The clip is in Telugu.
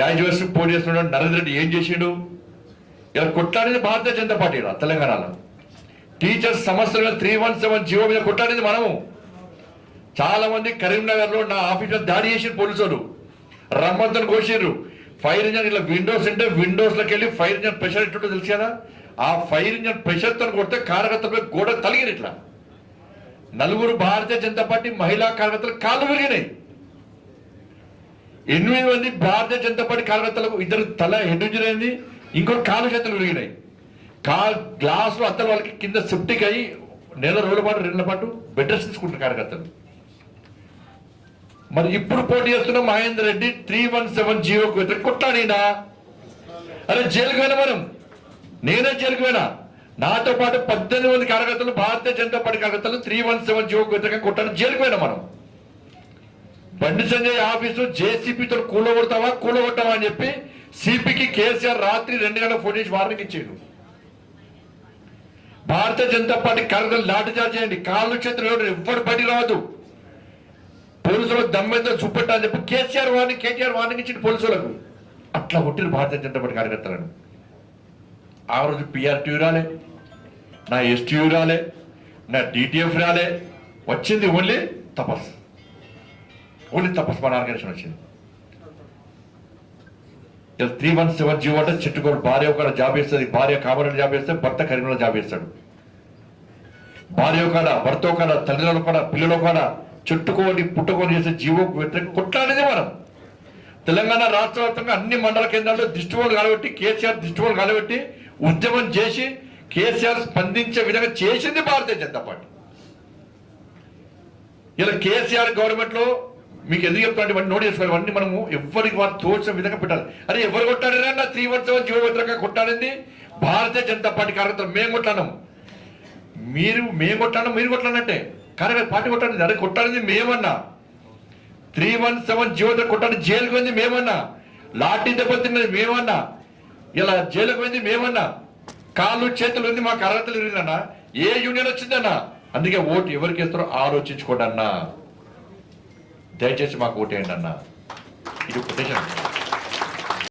గ్రాడ్యుయేట్స్ పోటీ చేస్తున్నాడు నరేంద్ర రెడ్డి ఏం చేసిండు? ఇలా కొట్లాడింది భారతీయ జనతా పార్టీ తెలంగాణలో. టీచర్స్ సమస్యలు 317 జీవో మీద కొట్లాడింది మనము. చాలా మంది కరీంనగర్ లో నా ఆఫీస్ లో దాడి చేసిన పోలీసులు రమ్మంతో కోసిర్రు. ఫైర్ ఇంజన్ ఇట్లా విండోస్ ఉంటే విండోస్ లోకి వెళ్ళి ఫైర్ ఇంజన్ ప్రెషర్ ఎట్టుంటో తెలుసు కదా, ఆ ఫైర్ ఇంజన్ ప్రెషర్ తో కొడితే కార్యకర్తలపై గోడ తలిగిన ఇట్లా 4 భారతీయ జనతా పార్టీ మహిళా కార్యకర్తలు కాళ్ళు విరిగినాయి. 8 మంది భారతీయ జనతా పార్టీ కార్యకర్తలకు 2 తల హెడ్ ఇంజరీ అయింది, ఇంకొక కాలు చేతులు విరిగినాయి. గ్లాసులు అత్తలు వాళ్ళకి కింద సెప్టిక్ అయ్యి 1 రోజుల పాటు 2 నెలల పాటు బెడ్ రెస్ట్ తీసుకుంటారు కార్యకర్తలు. మరి ఇప్పుడు పోటీ చేస్తున్న మహేందర్ రెడ్డి 317 జీవోకు వ్యతిరేకంగా కొట్లాడినా? అరే జైలుకు పోయినా మనం, నేనే జైలుకు పోయినా. నాతో పాటు 18 మంది కార్యకర్తలు భారతీయ జనతా పార్టీ కార్యకర్తలు 317 జీవోకు వ్యతిరేకంగా కొట్టాలని జైలుకు పోయినా మనం. బండి సంజయ్ ఆఫీసు జేసీపీతో కూలగొట్టావా అని చెప్పి సిపికి కేసీఆర్ రాత్రి 2 గంటల ఫోన్ చేసి వార్నింగ్ ఇచ్చాడు. భారతీయ జనతా పార్టీ కార్యకర్తలు లాఠీ చార్జ్ చేయండి, కాళ్ళు చేతులు ఎవ్వరు బయటికి రావద్దు, పోలీసులకు దమ్మెంతో చూపెట్టాలని చెప్పి కేటీఆర్ వార్నింగ్ ఇచ్చింది పోలీసులకు. అట్లా కొట్టిరు భారతీయ జనతా పార్టీ కార్యకర్తలను. ఆ రోజు పిఆర్టీ రాలే, నా ఎస్టీయూ రాలే, నా డిటిఎఫ్ రాలే, వచ్చింది ఓన్లీ తపస్ మన ఆర్గనైజేషన్ వచ్చింది. 317 జీవో అంటే చెట్టుకోడు భార్య ఒక జాబ్ చేస్తుంది, భార్య కామరెడ్డి జాబ్ చేస్తే భర్త కరీంనగర్ జాబ్ చేస్తాడు. భార్య కాడ, భర్త కాడ, తల్లిదండ్రులు కాడ, పిల్లలు కాడ చుట్టుకోని పుట్టుకొని చేసే జీవోకు వ్యతిరేకంగా కొట్లాడేది మనం. తెలంగాణ రాష్ట్ర వ్యాప్తంగా అన్ని మండల కేంద్రాల్లో దిష్టిబోలు కాలబెట్టి కేసీఆర్ దిష్టిబోలు కాలబెట్టి ఉద్యమం చేసి కేసీఆర్ స్పందించే విధంగా చేసింది భారతీయ జనతా పార్టీ. ఇలా కేసీఆర్ గవర్నమెంట్ లో మీకు ఎందుకు చెప్తాను ఇవన్నీ నోట్ చేసుకోవాలి. ఇవన్నీ మనము ఎవరికి వారు తోచిన విధంగా పెట్టాలి. అరే ఎవరు కొట్టాడినా నా 317 జీవో వ్యతిరేకంగా కొట్టాడింది భారతీయ జనతా పార్టీ కార్యకర్తలు. మేము కొట్టాను, మేము కొట్టాను, మీరు కొట్టానంటే కార్యకర్త పార్టీ కొట్టాడింది. అరే కొట్టాడింది మేమన్నా, 317 జీవో కొట్టాడి జైలుకు పోయింది మేమన్నా, లాఠీ దెబ్బతిన్నది మేమన్నా, ఇలా జైలుకు పోయింది మేమన్నా, కాళ్ళు చేతులు ఉంది మాకు అర్హతలు విరిగిందన్నా. A union వచ్చిందన్నా? అందుకే ఓటు ఎవరికి వేస్తారో ఆలోచించుకోండి అన్నా, దయచేసి మాకు ఓటు వేయండి అన్నా. ఇది కొటేషన్.